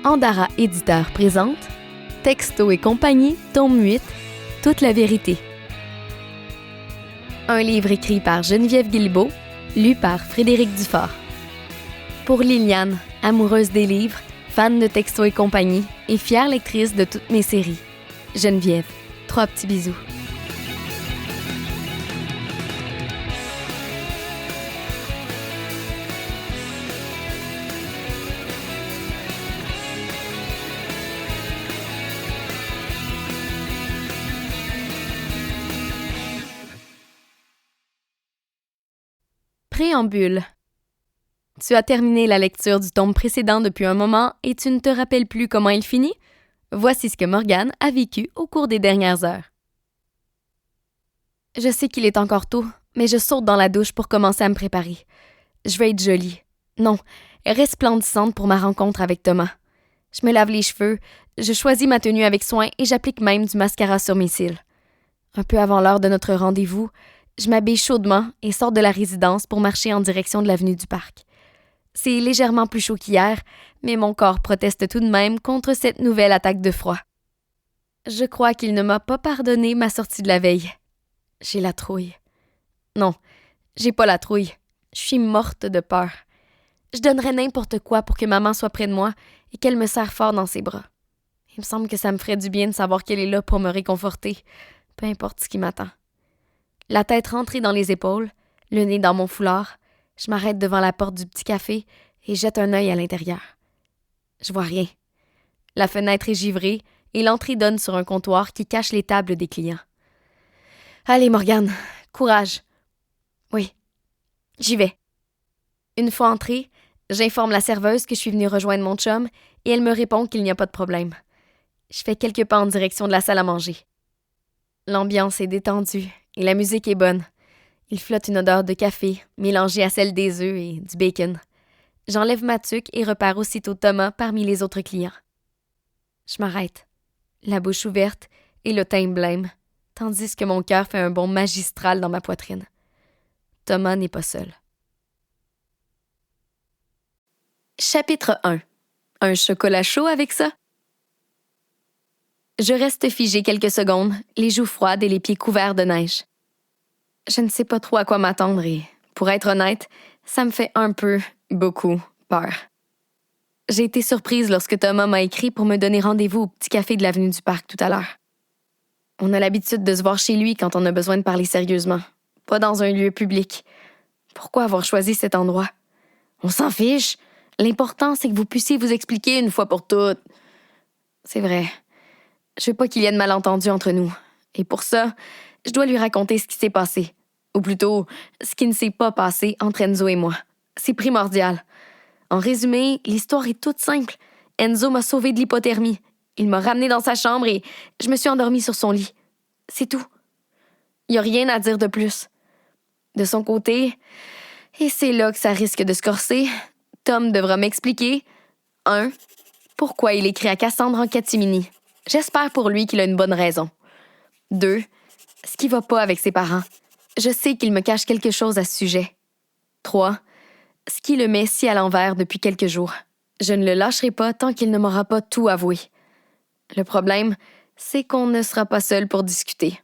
Andara Éditeur présente Texto et compagnie, tome 8, Toute la vérité. Un livre écrit par Geneviève Guilbeault, lu par Frédéric Dufort. Pour Liliane, amoureuse des livres, fan de Texto et compagnie et fière lectrice de toutes mes séries. Geneviève, 3 petits bisous. Préambule. Tu as terminé la lecture du tome précédent depuis un moment et tu ne te rappelles plus comment il finit? Voici ce que Morgane a vécu au cours des dernières heures. Je sais qu'il est encore tôt, mais je saute dans la douche pour commencer à me préparer. Je vais être jolie. Non, resplendissante pour ma rencontre avec Thomas. Je me lave les cheveux, je choisis ma tenue avec soin et j'applique même du mascara sur mes cils. Un peu avant l'heure de notre rendez-vous, je m'habille chaudement et sors de la résidence pour marcher en direction de l'avenue du Parc. C'est légèrement plus chaud qu'hier, mais mon corps proteste tout de même contre cette nouvelle attaque de froid. Je crois qu'il ne m'a pas pardonné ma sortie de la veille. J'ai la trouille. Non, j'ai pas la trouille. Je suis morte de peur. Je donnerais n'importe quoi pour que maman soit près de moi et qu'elle me serre fort dans ses bras. Il me semble que ça me ferait du bien de savoir qu'elle est là pour me réconforter, peu importe ce qui m'attend. La tête rentrée dans les épaules, le nez dans mon foulard, je m'arrête devant la porte du petit café et jette un œil à l'intérieur. Je vois rien. La fenêtre est givrée et l'entrée donne sur un comptoir qui cache les tables des clients. Allez, Morgane, courage. Oui, j'y vais. Une fois entrée, j'informe la serveuse que je suis venue rejoindre mon chum et elle me répond qu'il n'y a pas de problème. Je fais quelques pas en direction de la salle à manger. L'ambiance est détendue et la musique est bonne. Il flotte une odeur de café, mélangée à celle des œufs et du bacon. J'enlève ma tuque et repère aussitôt Thomas parmi les autres clients. Je m'arrête, la bouche ouverte et le teint blême, tandis que mon cœur fait un bond magistral dans ma poitrine. Thomas n'est pas seul. Chapitre 1. Un chocolat chaud avec ça? Je reste figée quelques secondes, les joues froides et les pieds couverts de neige. Je ne sais pas trop à quoi m'attendre et, pour être honnête, ça me fait un peu, beaucoup, peur. J'ai été surprise lorsque Thomas m'a écrit pour me donner rendez-vous au petit café de l'avenue du Parc tout à l'heure. On a l'habitude de se voir chez lui quand on a besoin de parler sérieusement, pas dans un lieu public. Pourquoi avoir choisi cet endroit? On s'en fiche. L'important, c'est que vous puissiez vous expliquer une fois pour toutes. C'est vrai. Je veux pas qu'il y ait de malentendus entre nous. Et pour ça, je dois lui raconter ce qui s'est passé. Ou plutôt, ce qui ne s'est pas passé entre Enzo et moi. C'est primordial. En résumé, l'histoire est toute simple. Enzo m'a sauvée de l'hypothermie. Il m'a ramenée dans sa chambre et je me suis endormie sur son lit. C'est tout. Il n'y a rien à dire de plus. De son côté, et c'est là que ça risque de se corser, Tom devra m'expliquer 1. Pourquoi il écrit à Cassandre en catimini. J'espère pour lui qu'il a une bonne raison. 2. Ce qui va pas avec ses parents. Je sais qu'il me cache quelque chose à ce sujet. 3. Ce qui le met si à l'envers depuis quelques jours. Je ne le lâcherai pas tant qu'il ne m'aura pas tout avoué. Le problème, c'est qu'on ne sera pas seul pour discuter.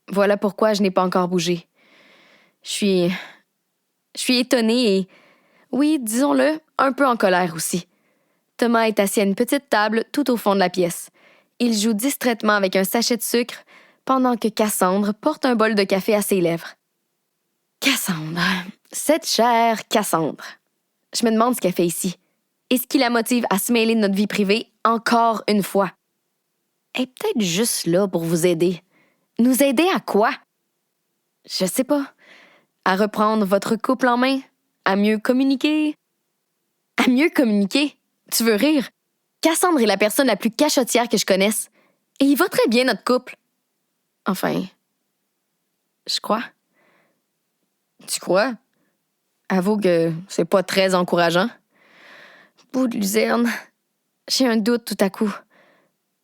Voilà pourquoi je n'ai pas encore bougé. Je suis étonnée et, oui, disons-le, un peu en colère aussi. Thomas est assis à une petite table tout au fond de la pièce. Il joue distraitement avec un sachet de sucre pendant que Cassandre porte un bol de café à ses lèvres. Cassandre, cette chère Cassandre. Je me demande ce qu'elle fait ici. Est-ce qui la motive à se mêler de notre vie privée encore une fois? Elle est peut-être juste là pour vous aider. Nous aider à quoi? Je sais pas. À reprendre votre couple en main? À mieux communiquer? À mieux communiquer? Tu veux rire? Cassandre est la personne la plus cachottière que je connaisse. Et il va très bien, notre couple. Enfin, je crois. Tu crois? Avoue que c'est pas très encourageant. Bout de luzerne. J'ai un doute tout à coup.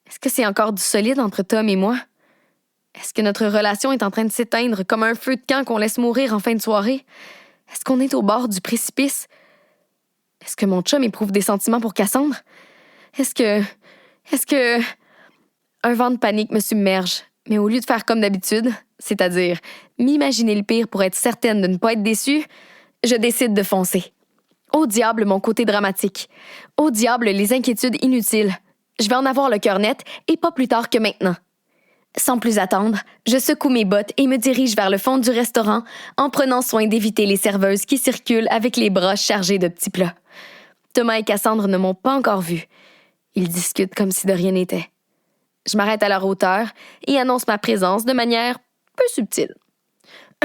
Est-ce que c'est encore du solide entre Tom et moi? Est-ce que notre relation est en train de s'éteindre comme un feu de camp qu'on laisse mourir en fin de soirée? Est-ce qu'on est au bord du précipice? Est-ce que mon chum éprouve des sentiments pour Cassandre? Est-ce que... Est-ce que... Un vent de panique me submerge, mais au lieu de faire comme d'habitude, c'est-à-dire m'imaginer le pire pour être certaine de ne pas être déçue, je décide de foncer. Au diable mon côté dramatique. Au diable les inquiétudes inutiles. Je vais en avoir le cœur net et pas plus tard que maintenant. Sans plus attendre, je secoue mes bottes et me dirige vers le fond du restaurant en prenant soin d'éviter les serveuses qui circulent avec les bras chargés de petits plats. Thomas et Cassandre ne m'ont pas encore vue. Ils discutent comme si de rien n'était. Je m'arrête à leur hauteur et annonce ma présence de manière peu subtile. «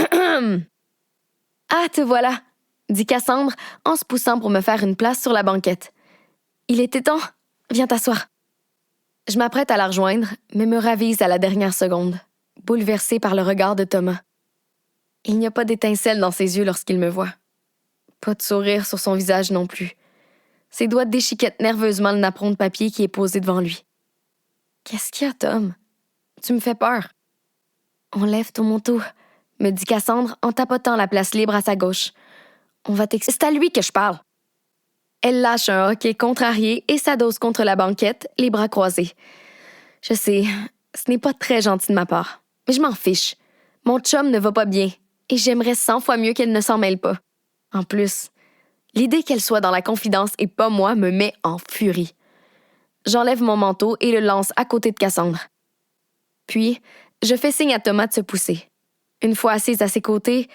Ah, te voilà !» dit Cassandre en se poussant pour me faire une place sur la banquette. « Il était temps. Viens t'asseoir. » Je m'apprête à la rejoindre, mais me ravise à la dernière seconde, bouleversée par le regard de Thomas. Il n'y a pas d'étincelle dans ses yeux lorsqu'il me voit. Pas de sourire sur son visage non plus. Ses doigts déchiquettent nerveusement le napperon de papier qui est posé devant lui. « Qu'est-ce qu'il y a, Tom? Tu me fais peur. »« Enlève ton manteau, » me dit Cassandre en tapotant la place libre à sa gauche. « On va C'est à lui que je parle. » Elle lâche un hoquet contrarié et s'adosse contre la banquette, les bras croisés. Je sais, ce n'est pas très gentil de ma part, mais je m'en fiche. Mon chum ne va pas bien, et j'aimerais 100 fois mieux qu'elle ne s'en mêle pas. En plus, l'idée qu'elle soit dans la confidence et pas moi me met en furie. J'enlève mon manteau et le lance à côté de Cassandre. Puis, je fais signe à Thomas de se pousser. Une fois assise à ses côtés,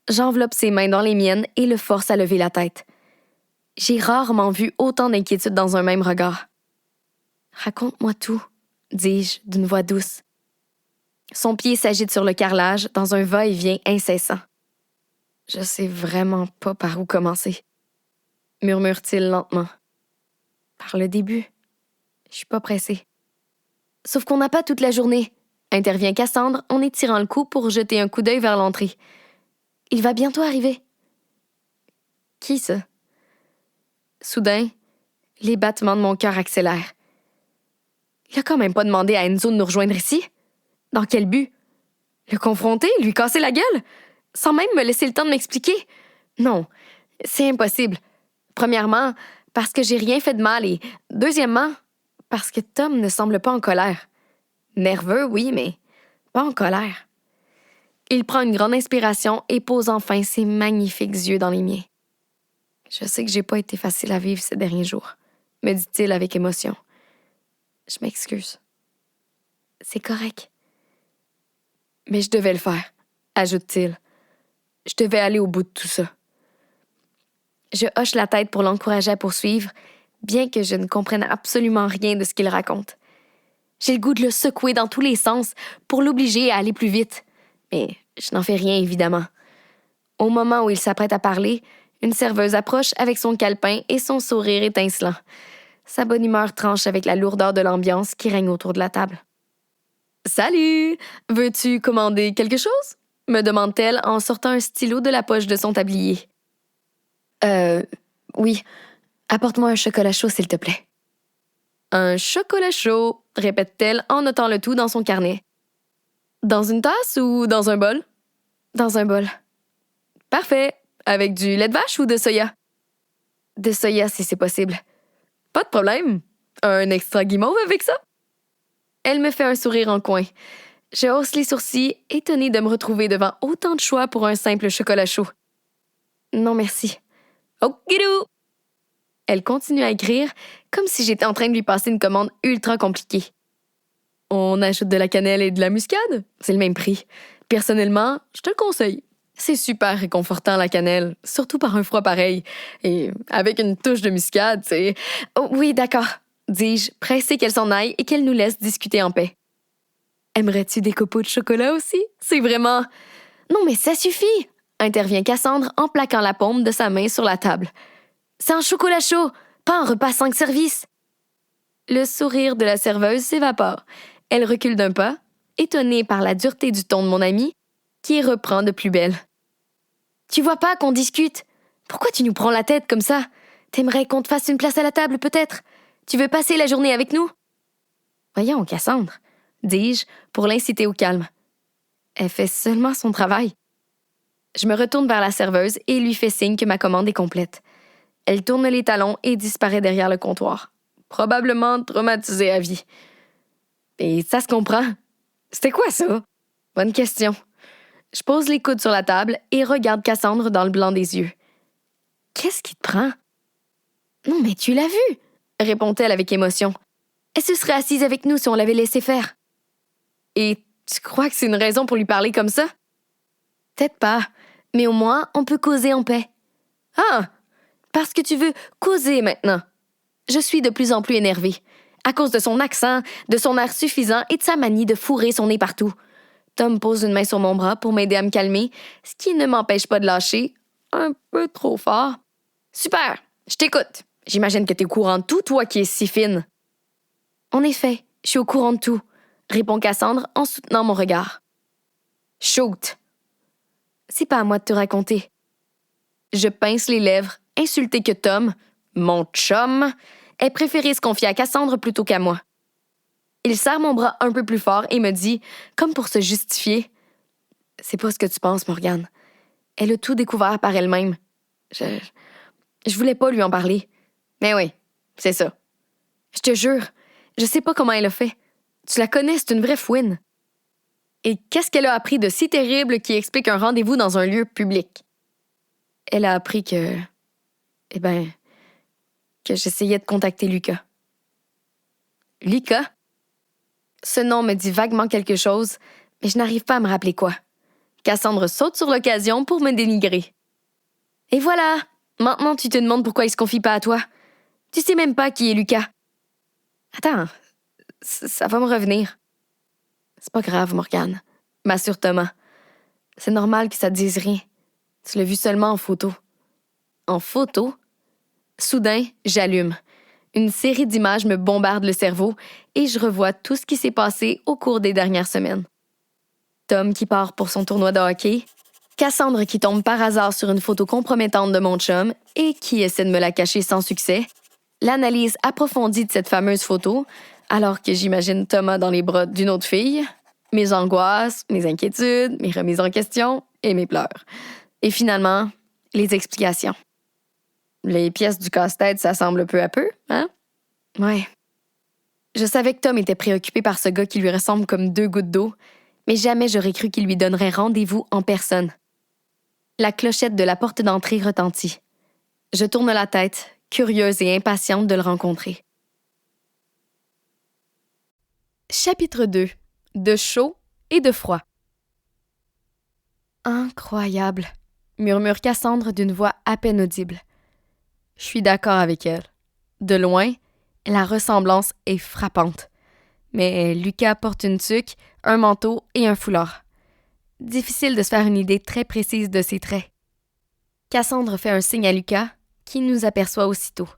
j'enveloppe ses mains dans les miennes et le force à lever la tête. J'ai rarement vu autant d'inquiétude dans un même regard. « Raconte-moi tout, » dis-je d'une voix douce. Son pied s'agite sur le carrelage dans un va-et-vient incessant. « Je sais vraiment pas par où commencer, » murmure-t-il lentement. « Par le début. Je suis pas pressée. »« Sauf qu'on n'a pas toute la journée, » intervient Cassandre en étirant le cou pour jeter un coup d'œil vers l'entrée. « Il va bientôt arriver. »« Qui ça? » Soudain, les battements de mon cœur accélèrent. Il a quand même pas demandé à Enzo de nous rejoindre ici. Dans quel but? Le confronter? Lui casser la gueule? Sans même me laisser le temps de m'expliquer? Non, c'est impossible. Premièrement, parce que j'ai rien fait de mal et, deuxièmement, parce que Tom ne semble pas en colère. Nerveux, oui, mais pas en colère. Il prend une grande inspiration et pose enfin ses magnifiques yeux dans les miens. Je sais que j'ai pas été facile à vivre ces derniers jours, me dit-il avec émotion. Je m'excuse. C'est correct. Mais je devais le faire, ajoute-t-il. Je devais aller au bout de tout ça. Je hoche la tête pour l'encourager à poursuivre, bien que je ne comprenne absolument rien de ce qu'il raconte. J'ai le goût de le secouer dans tous les sens pour l'obliger à aller plus vite. Mais je n'en fais rien, évidemment. Au moment où il s'apprête à parler, une serveuse approche avec son calepin et son sourire étincelant. Sa bonne humeur tranche avec la lourdeur de l'ambiance qui règne autour de la table. « Salut! Veux-tu commander quelque chose? » me demande-t-elle en sortant un stylo de la poche de son tablier. Oui. Apporte-moi un chocolat chaud, s'il te plaît. »« Un chocolat chaud, » répète-t-elle en notant le tout dans son carnet. « Dans une tasse ou dans un bol? »« Dans un bol. »« Parfait. Avec du lait de vache ou de soya? »« De soya, si c'est possible. »« Pas de problème. Un extra guimauve avec ça? » Elle me fait un sourire en coin. Je hausse les sourcils, étonnée de me retrouver devant autant de choix pour un simple chocolat chaud. « Non, merci. »« Okidou! » Elle continue à écrire, comme si j'étais en train de lui passer une commande ultra compliquée. « On ajoute de la cannelle et de la muscade? C'est le même prix. Personnellement, je te le conseille. C'est super réconfortant, la cannelle, surtout par un froid pareil. Et avec une touche de muscade, c'est... »« Oh, oui, d'accord, » dis-je, pressée qu'elle s'en aille et qu'elle nous laisse discuter en paix. « Aimerais-tu des copeaux de chocolat aussi? C'est vraiment... »« Non, mais ça suffit, » intervient Cassandre en plaquant la paume de sa main sur la table. « C'est un chocolat chaud, pas un repas 5 services. » Le sourire de la serveuse s'évapore. Elle recule d'un pas, étonnée par la dureté du ton de mon amie, qui reprend de plus belle. « Tu vois pas qu'on discute? Pourquoi tu nous prends la tête comme ça? T'aimerais qu'on te fasse une place à la table, peut-être? Tu veux passer la journée avec nous? »« Voyons, Cassandre, » dis-je, pour l'inciter au calme. Elle fait seulement son travail. Je me retourne vers la serveuse et lui fais signe que ma commande est complète. Elle tourne les talons et disparaît derrière le comptoir. probablement traumatisé à vie. Et ça se comprend. C'était quoi ça? Bonne question. Je pose les coudes sur la table et regarde Cassandre dans le blanc des yeux. Qu'est-ce qui te prend? Non, mais tu l'as vu, répond-elle avec émotion. Elle se serait assise avec nous si on l'avait laissé faire. Et tu crois que c'est une raison pour lui parler comme ça? Peut-être pas, mais au moins on peut causer en paix. Ah, parce que tu veux causer maintenant. Je suis de plus en plus énervée, à cause de son accent, de son air suffisant et de sa manie de fourrer son nez partout. Tom pose une main sur mon bras pour m'aider à me calmer, ce qui ne m'empêche pas de lâcher un peu trop fort. Super, je t'écoute. J'imagine que t'es au courant de tout, toi qui es si fine. En effet, je suis au courant de tout, répond Cassandre en soutenant mon regard. Shoot! C'est pas à moi de te raconter. Je pince les lèvres, insulté que Tom, mon chum, ait préféré se confier à Cassandre plutôt qu'à moi. Il serre mon bras un peu plus fort et me dit, comme pour se justifier, « C'est pas ce que tu penses, Morgane. Elle a tout découvert par elle-même. Je voulais pas lui en parler. Mais oui, c'est ça. Je te jure, je sais pas comment elle a fait. Tu la connais, c'est une vraie fouine. Et qu'est-ce qu'elle a appris de si terrible qui explique un rendez-vous dans un lieu public? Elle a appris que j'essayais de contacter Lucas. Lucas? Ce nom me dit vaguement quelque chose, mais je n'arrive pas à me rappeler quoi. Cassandre saute sur l'occasion pour me dénigrer. Et voilà! Maintenant, tu te demandes pourquoi il se confie pas à toi. Tu sais même pas qui est Lucas. Attends, ça va me revenir. C'est pas grave, Morgane, m'assure Thomas. C'est normal que ça te dise rien. Tu l'as vu seulement en photo. En photo? Soudain, j'allume. Une série d'images me bombarde le cerveau et je revois tout ce qui s'est passé au cours des dernières semaines. Tom qui part pour son tournoi de hockey, Cassandre qui tombe par hasard sur une photo compromettante de mon chum et qui essaie de me la cacher sans succès, l'analyse approfondie de cette fameuse photo, alors que j'imagine Thomas dans les bras d'une autre fille, mes angoisses, mes inquiétudes, mes remises en question et mes pleurs. Et finalement, les explications. Les pièces du casse-tête s'assemblent peu à peu, hein? Ouais. Je savais que Tom était préoccupé par ce gars qui lui ressemble comme deux gouttes d'eau, mais jamais j'aurais cru qu'il lui donnerait rendez-vous en personne. La clochette de la porte d'entrée retentit. Je tourne la tête, curieuse et impatiente de le rencontrer. Chapitre 2. De chaud et de froid. Incroyable, murmure Cassandre d'une voix à peine audible. Je suis d'accord avec elle. De loin, la ressemblance est frappante. Mais Lucas porte une tuque, un manteau et un foulard. Difficile de se faire une idée très précise de ses traits. Cassandre fait un signe à Lucas, qui nous aperçoit aussitôt.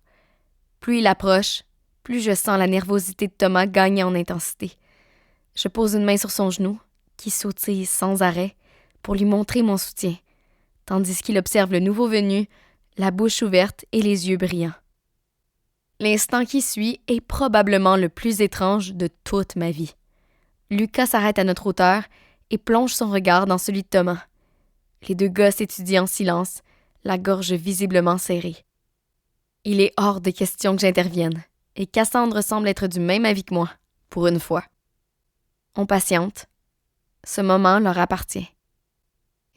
Plus il approche, plus je sens la nervosité de Thomas gagner en intensité. Je pose une main sur son genou, qui sautille sans arrêt, pour lui montrer mon soutien, tandis qu'il observe le nouveau venu, la bouche ouverte et les yeux brillants. L'instant qui suit est probablement le plus étrange de toute ma vie. Lucas s'arrête à notre hauteur et plonge son regard dans celui de Thomas. Les deux gars s'étudient en silence, la gorge visiblement serrée. Il est hors de question que j'intervienne, et Cassandre semble être du même avis que moi, pour une fois. On patiente. Ce moment leur appartient.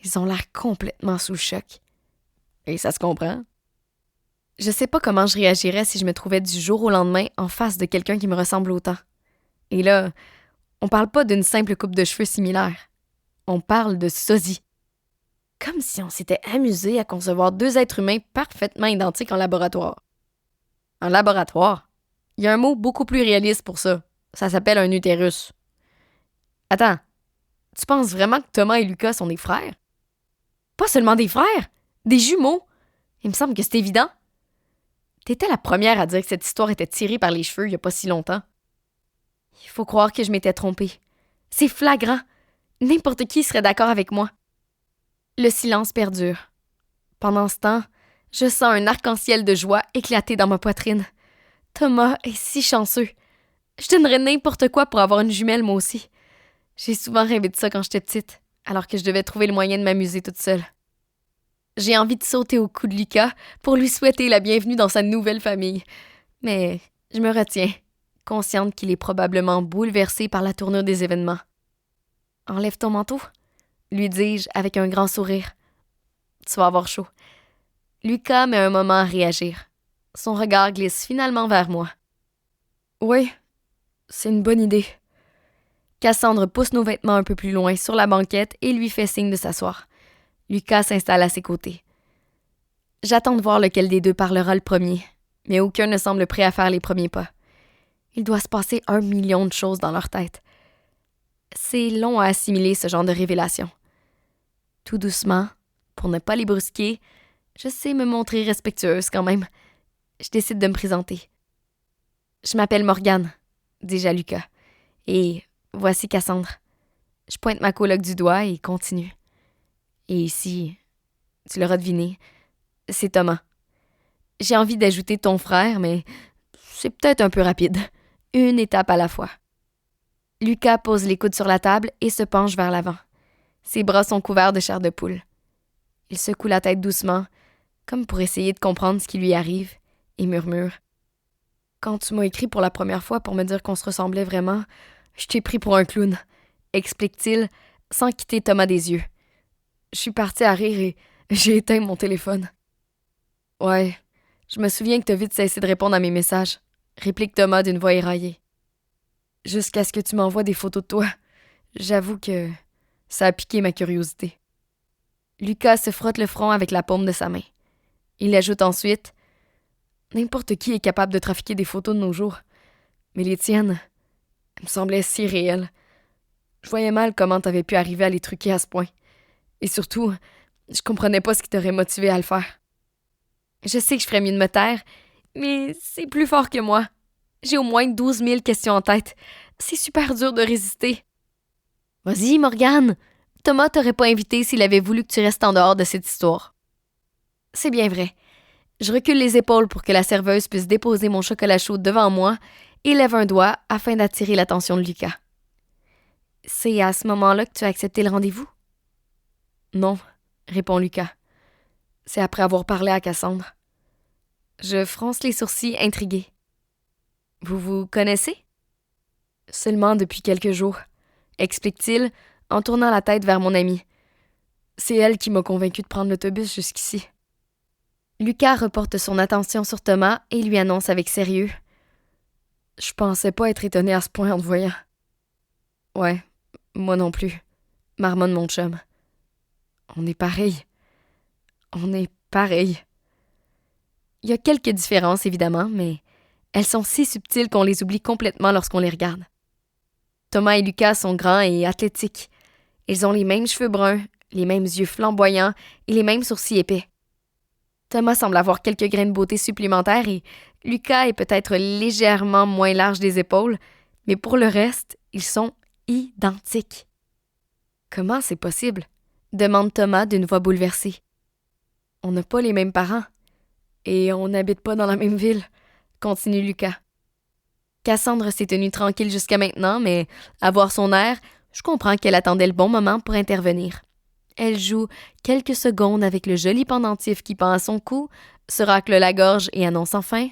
Ils ont l'air complètement sous le choc. Et ça se comprend. Je sais pas comment je réagirais si je me trouvais du jour au lendemain en face de quelqu'un qui me ressemble autant. Et là, on parle pas d'une simple coupe de cheveux similaire. On parle de sosie. Comme si on s'était amusé à concevoir deux êtres humains parfaitement identiques en laboratoire. En laboratoire? Il y a un mot beaucoup plus réaliste pour ça. Ça s'appelle un utérus. Attends, tu penses vraiment que Thomas et Lucas sont des frères? Pas seulement des frères, des jumeaux. Il me semble que c'est évident. T'étais la première à dire que cette histoire était tirée par les cheveux il y a pas si longtemps. Il faut croire que je m'étais trompée. C'est flagrant. N'importe qui serait d'accord avec moi. Le silence perdure. Pendant ce temps, je sens un arc-en-ciel de joie éclater dans ma poitrine. Thomas est si chanceux. Je donnerais n'importe quoi pour avoir une jumelle, moi aussi. J'ai souvent rêvé de ça quand j'étais petite, alors que je devais trouver le moyen de m'amuser toute seule. J'ai envie de sauter au cou de Lucas pour lui souhaiter la bienvenue dans sa nouvelle famille. Mais Je me retiens, consciente qu'il est probablement bouleversé par la tournure des événements. « Enlève ton manteau », lui dis-je avec un grand sourire. « Tu vas avoir chaud. » Lucas met un moment à réagir. Son regard glisse finalement vers moi. « Oui, c'est une bonne idée. » Cassandre pousse nos vêtements un peu plus loin sur la banquette et lui fait signe de s'asseoir. Lucas s'installe à ses côtés. J'attends de voir lequel des deux parlera le premier, mais aucun ne semble prêt à faire les premiers pas. Il doit se passer 1 million de choses dans leur tête. C'est long à assimiler ce genre de révélation. Tout doucement, pour ne pas les brusquer, je sais me montrer respectueuse quand même. Je décide de me présenter. « Je m'appelle Morgane », dis-je à Lucas. « Et voici Cassandre. » Je pointe ma coloc du doigt et continue. « Et ici, tu l'auras deviné, c'est Thomas. J'ai envie d'ajouter ton frère, mais c'est peut-être un peu rapide. Une étape à la fois. » Lucas pose les coudes sur la table et se penche vers l'avant. Ses bras sont couverts de chair de poule. Il secoue la tête doucement, comme pour essayer de comprendre ce qui lui arrive, et murmure. « Quand tu m'as écrit pour la première fois pour me dire qu'on se ressemblait vraiment, je t'ai pris pour un clown, » explique-t-il, sans quitter Thomas des yeux. Je suis partie à rire et j'ai éteint mon téléphone. « Ouais, je me souviens que t'as vite cessé de répondre à mes messages, » réplique Thomas d'une voix éraillée. « Jusqu'à ce que tu m'envoies des photos de toi. J'avoue que ça a piqué ma curiosité. » Lucas se frotte le front avec la paume de sa main. Il ajoute ensuite « N'importe qui est capable de trafiquer des photos de nos jours. Mais les tiennes, elles me semblaient si réelles. Je voyais mal comment t'avais pu arriver à les truquer à ce point. Et surtout, je comprenais pas ce qui t'aurait motivé à le faire. Je sais que je ferais mieux de me taire, mais c'est plus fort que moi. J'ai au moins 12 000 questions en tête. C'est super dur de résister. »« Vas-y, Morgane. Thomas t'aurait pas invité s'il avait voulu que tu restes en dehors de cette histoire. » C'est bien vrai. Je recule les épaules pour que la serveuse puisse déposer mon chocolat chaud devant moi et lève un doigt afin d'attirer l'attention de Lucas. « C'est à ce moment-là que tu as accepté le rendez-vous? »« Non, » répond Lucas. « C'est après avoir parlé à Cassandre. » Je fronce les sourcils intriguée. « Vous vous connaissez? »« Seulement depuis quelques jours, » explique-t-il en tournant la tête vers mon amie. « C'est elle qui m'a convaincu de prendre l'autobus jusqu'ici. » Lucas reporte son attention sur Thomas et lui annonce avec sérieux. « Je pensais pas être étonné à ce point en te voyant. »« Ouais, moi non plus, » marmonne mon chum. « On est pareil. On est pareil. » Il y a quelques différences, évidemment, mais elles sont si subtiles qu'on les oublie complètement lorsqu'on les regarde. Thomas et Lucas sont grands et athlétiques. Ils ont les mêmes cheveux bruns, les mêmes yeux flamboyants et les mêmes sourcils épais. Thomas semble avoir quelques grains de beauté supplémentaires et Lucas est peut-être légèrement moins large des épaules, mais pour le reste, ils sont identiques. « Comment c'est possible? » demande Thomas d'une voix bouleversée. « On n'a pas les mêmes parents. Et on n'habite pas dans la même ville, » continue Lucas. Cassandre s'est tenue tranquille jusqu'à maintenant, mais à voir son air, je comprends qu'elle attendait le bon moment pour intervenir. Elle joue quelques secondes avec le joli pendentif qui pend à son cou, se racle la gorge et annonce enfin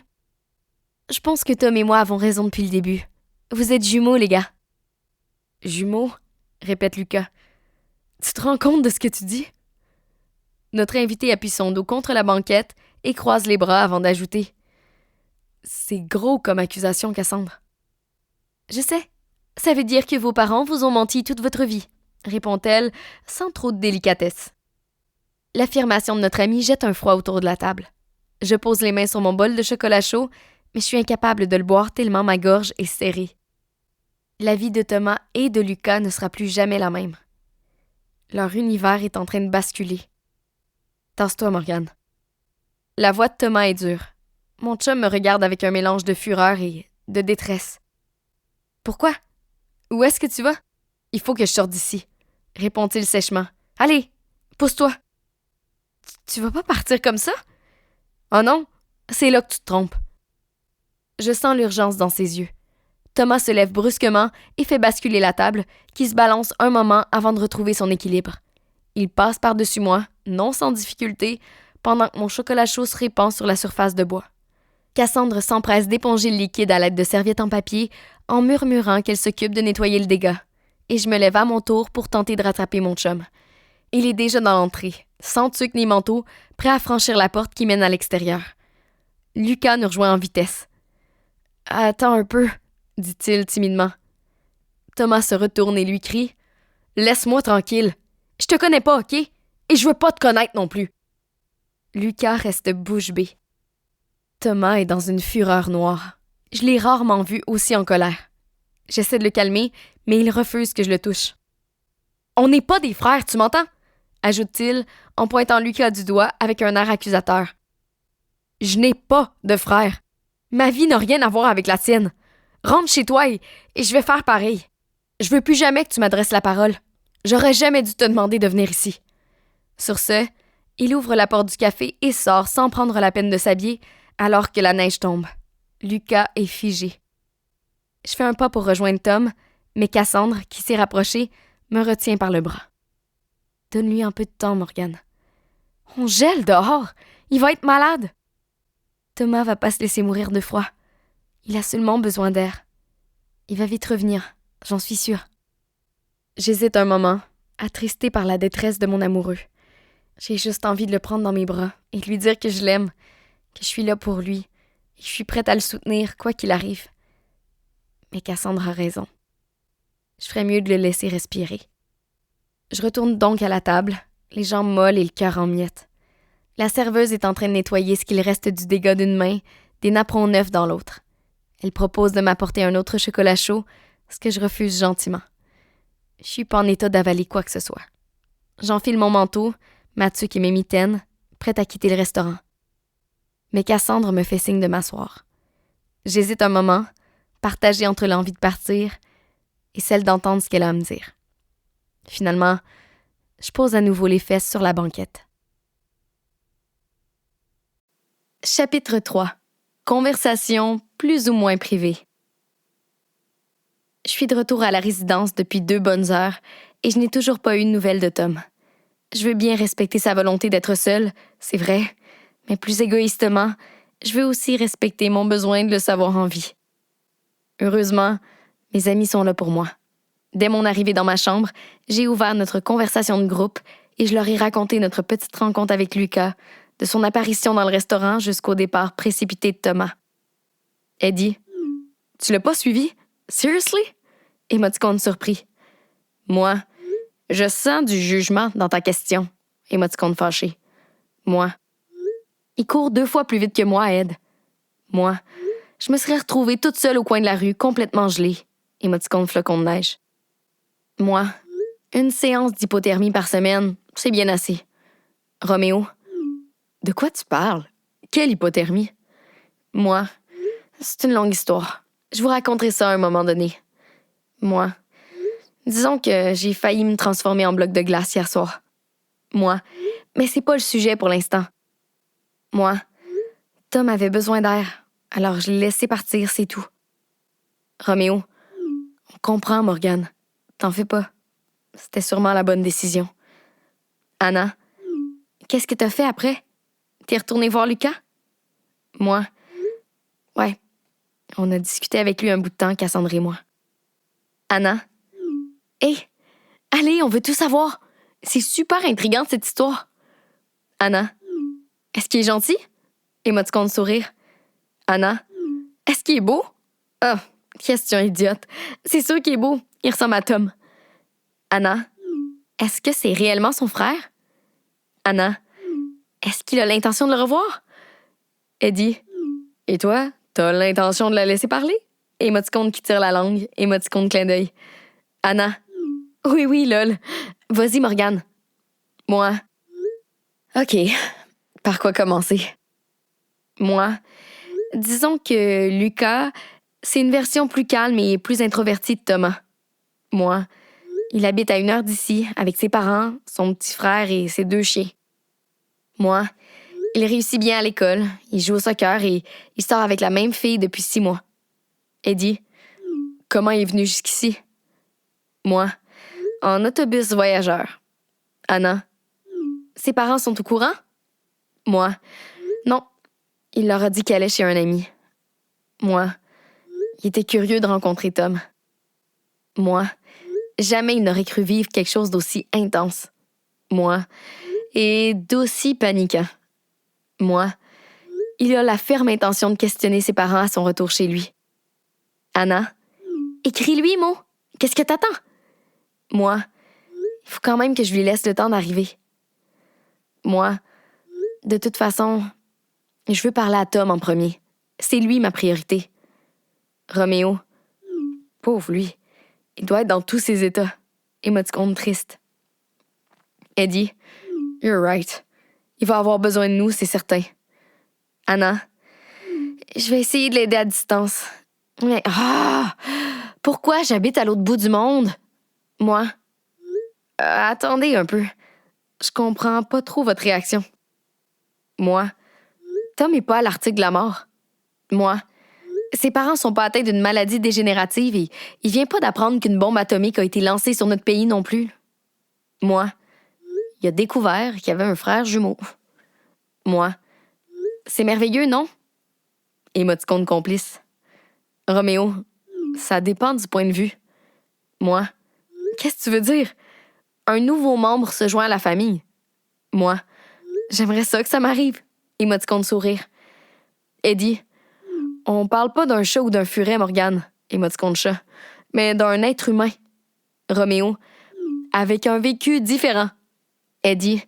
« Je pense que Tom et moi avons raison depuis le début. Vous êtes jumeaux, les gars. »« Jumeaux ?» répète Lucas. « Tu te rends compte de ce que tu dis? » Notre invité appuie son dos contre la banquette et croise les bras avant d'ajouter « C'est gros comme accusation, Cassandre. »« Je sais. Ça veut dire que vos parents vous ont menti toute votre vie, » répond-elle sans trop de délicatesse. L'affirmation de notre amie jette un froid autour de la table. Je pose les mains sur mon bol de chocolat chaud, mais je suis incapable de le boire tellement ma gorge est serrée. La vie de Thomas et de Lucas ne sera plus jamais la même. Leur univers est en train de basculer. Tasse-toi, Morgane. La voix de Thomas est dure. Mon chum me regarde avec un mélange de fureur et de détresse. « Pourquoi? Où est-ce que tu vas? Il faut que je sorte d'ici, » répond-il sèchement. « Allez, pousse-toi. »« Tu vas pas partir comme ça? »« Oh non, c'est là que tu te trompes. » Je sens l'urgence dans ses yeux. Thomas se lève brusquement et fait basculer la table, qui se balance un moment avant de retrouver son équilibre. Il passe par-dessus moi, non sans difficulté, pendant que mon chocolat chaud se répand sur la surface de bois. Cassandre s'empresse d'éponger le liquide à l'aide de serviettes en papier en murmurant qu'elle s'occupe de nettoyer le dégât. Et je me lève à mon tour pour tenter de rattraper mon chum. Il est déjà dans l'entrée, sans tuque ni manteau, prêt à franchir la porte qui mène à l'extérieur. Lucas nous rejoint en vitesse. « Attends un peu », dit-il timidement. Thomas se retourne et lui crie « Laisse-moi tranquille. Je te connais pas, OK? Et je veux pas te connaître non plus. » Lucas reste bouche bée. Thomas est dans une fureur noire. Je l'ai rarement vu aussi en colère. J'essaie de le calmer, mais il refuse que je le touche. « On n'est pas des frères, tu m'entends? » ajoute-t-il en pointant Lucas du doigt avec un air accusateur. « Je n'ai pas de frère. Ma vie n'a rien à voir avec la tienne. Rentre chez toi et je vais faire pareil. Je veux plus jamais que tu m'adresses la parole. J'aurais jamais dû te demander de venir ici. » Sur ce, il ouvre la porte du café et sort sans prendre la peine de s'habiller alors que la neige tombe. Lucas est figé. Je fais un pas pour rejoindre Tom, mais Cassandre, qui s'est rapprochée, me retient par le bras. « Donne-lui un peu de temps, Morgane. »« On gèle dehors. Il va être malade. » Thomas va pas se laisser mourir de froid. Il a seulement besoin d'air. Il va vite revenir, j'en suis sûre. J'hésite un moment, attristée par la détresse de mon amoureux. J'ai juste envie de le prendre dans mes bras et de lui dire que je l'aime, que je suis là pour lui et que je suis prête à le soutenir, quoi qu'il arrive. Mais Cassandre a raison. Je ferais mieux de le laisser respirer. Je retourne donc à la table, les jambes molles et le cœur en miettes. La serveuse est en train de nettoyer ce qu'il reste du dégât d'une main, des napperons neufs dans l'autre. Elle propose de m'apporter un autre chocolat chaud, ce que je refuse gentiment. Je suis pas en état d'avaler quoi que ce soit. J'enfile mon manteau, ma tuque et mes mitaines, prête à quitter le restaurant. Mais Cassandre me fait signe de m'asseoir. J'hésite un moment, partagée entre l'envie de partir et celle d'entendre ce qu'elle a à me dire. Finalement, je pose à nouveau les fesses sur la banquette. Chapitre 3. Conversation plus ou moins privée. Je suis de retour à la résidence depuis 2 bonnes heures et je n'ai toujours pas eu de nouvelles de Tom. Je veux bien respecter sa volonté d'être seul, c'est vrai, mais plus égoïstement, je veux aussi respecter mon besoin de le savoir en vie. Heureusement, mes amis sont là pour moi. Dès mon arrivée dans ma chambre, j'ai ouvert notre conversation de groupe et je leur ai raconté notre petite rencontre avec Lucas, de son apparition dans le restaurant jusqu'au départ précipité de Thomas. Eddie, « Tu l'as pas suivi? Seriously? » émoticône surpris. Moi, « Je sens du jugement dans ta question. » émoticône fâché. Moi, « Il court 2 fois plus vite que moi, Ed. » Moi, « Je me serais retrouvée toute seule au coin de la rue, complètement gelée. » émoticône flocon de neige. Moi, « Une séance d'hypothermie par semaine, c'est bien assez. » Roméo, « De quoi tu parles? Quelle hypothermie? » Moi, « C'est une longue histoire. Je vous raconterai ça à un moment donné. » Moi, « Disons que j'ai failli me transformer en bloc de glace hier soir. » Moi, « Mais c'est pas le sujet pour l'instant. » Moi, « Tom avait besoin d'air, alors je l'ai laissé partir, c'est tout. » Roméo, « On comprend, Morgane. T'en fais pas. C'était sûrement la bonne décision. » Anna, « Qu'est-ce que t'as fait après? T'es retournée voir Lucas? » Moi, « Ouais. On a discuté avec lui un bout de temps, Cassandre et moi. » Anna, « Hé! Allez, on veut tout savoir. C'est super intriguant, cette histoire. » Anna, « Est-ce qu'il est gentil? » Émoticône de sourire. Anna, « Est-ce qu'il est beau? » Ah, question idiote. C'est sûr qu'il est beau. Il ressemble à Tom. Anna, « Est-ce que c'est réellement son frère? » Anna, « Est-ce qu'il a l'intention de le revoir? » Eddie, « Et toi, t'as l'intention de la laisser parler? » Émoticône qui tire la langue, émoticône de clin d'œil. Anna, « Oui, oui, lol. Vas-y, Morgane. » Moi, « OK. Par quoi commencer? » Moi, « Disons que Lucas, c'est une version plus calme et plus introvertie de Thomas. Moi, il habite à 1 heure d'ici, avec ses parents, son petit frère et ses 2 chiens. Moi, il réussit bien à l'école, il joue au soccer et il sort avec la même fille depuis 6 mois. Eddie, « Comment il est venu jusqu'ici? » Moi, « En autobus voyageur. » Anna, « Ses parents sont au courant? » Moi, « Non. Il leur a dit qu'elle allait chez un ami. Moi, il était curieux de rencontrer Tom. Moi, jamais il n'aurait cru vivre quelque chose d'aussi intense. Moi, et d'aussi paniquant. Moi, il a la ferme intention de questionner ses parents à son retour chez lui. Anna, écris-lui, Mo. Qu'est-ce que t'attends? Moi, il faut quand même que je lui laisse le temps d'arriver. Moi, de toute façon, je veux parler à Tom en premier. C'est lui ma priorité. Roméo, pauvre lui, il doit être dans tous ses états. Émoticône triste. Eddie, you're right. Il va avoir besoin de nous, c'est certain. Anna, je vais essayer de l'aider à distance. Mais, pourquoi j'habite à l'autre bout du monde? Moi, attendez un peu. Je comprends pas trop votre réaction. Moi, Tom est pas à l'article de la mort. Moi, ses parents sont pas atteints d'une maladie dégénérative et il vient pas d'apprendre qu'une bombe atomique a été lancée sur notre pays non plus. Moi, il a découvert qu'il y avait un frère jumeau. Moi, c'est merveilleux, non? Émoticône complice. Roméo, ça dépend du point de vue. Moi, qu'est-ce que tu veux dire? Un nouveau membre se joint à la famille. Moi, j'aimerais ça que ça m'arrive. Émoticône sourire. Eddie, on parle pas d'un chat ou d'un furet, Morgane. Émoticône chat. Mais d'un être humain. Roméo, avec un vécu différent. Eddie,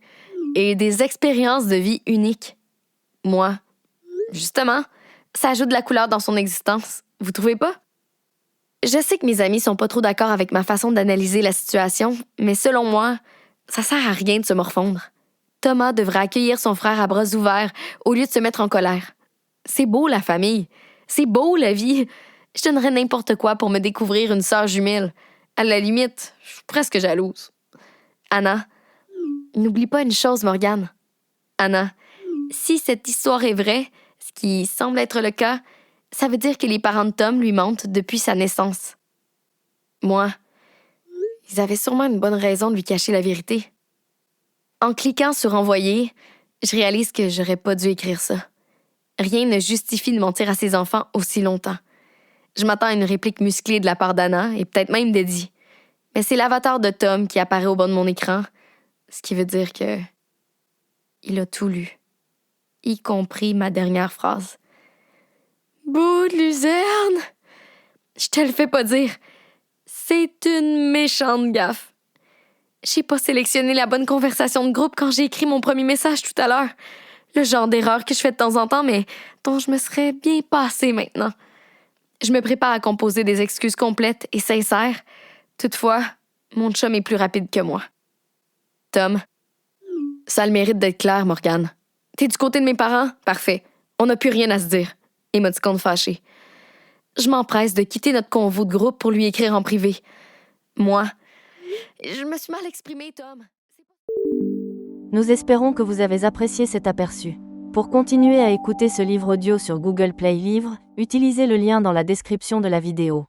et des expériences de vie uniques. Moi, justement, ça ajoute de la couleur dans son existence. Vous trouvez pas? Je sais que mes amis sont pas trop d'accord avec ma façon d'analyser la situation, mais selon moi, ça sert à rien de se morfondre. Thomas devrait accueillir son frère à bras ouverts au lieu de se mettre en colère. C'est beau, la famille. C'est beau, la vie. Je donnerais n'importe quoi pour me découvrir une sœur jumelle. À la limite, je suis presque jalouse. Anna, n'oublie pas une chose, Morgane. Anna, si cette histoire est vraie, ce qui semble être le cas, ça veut dire que les parents de Tom lui mentent depuis sa naissance. Moi, ils avaient sûrement une bonne raison de lui cacher la vérité. En cliquant sur Envoyer, je réalise que j'aurais pas dû écrire ça. Rien ne justifie de mentir à ses enfants aussi longtemps. Je m'attends à une réplique musclée de la part d'Anna et peut-être même d'Eddie. Mais c'est l'avatar de Tom qui apparaît au bas de mon écran, ce qui veut dire que il a tout lu, y compris ma dernière phrase. Bout de luzerne! Je te le fais pas dire. C'est une méchante gaffe. J'ai pas sélectionné la bonne conversation de groupe quand j'ai écrit mon premier message tout à l'heure. Le genre d'erreur que je fais de temps en temps, mais dont je me serais bien passée maintenant. Je me prépare à composer des excuses complètes et sincères. Toutefois, mon chum est plus rapide que moi. Tom, ça a le mérite d'être clair, Morgane. T'es du côté de mes parents? Parfait. On n'a plus rien à se dire. Émoticône fâché. Je m'empresse de quitter notre convo de groupe pour lui écrire en privé. Moi, je me suis mal exprimée, Tom. Nous espérons que vous avez apprécié cet aperçu. Pour continuer à écouter ce livre audio sur Google Play Livres, utilisez le lien dans la description de la vidéo.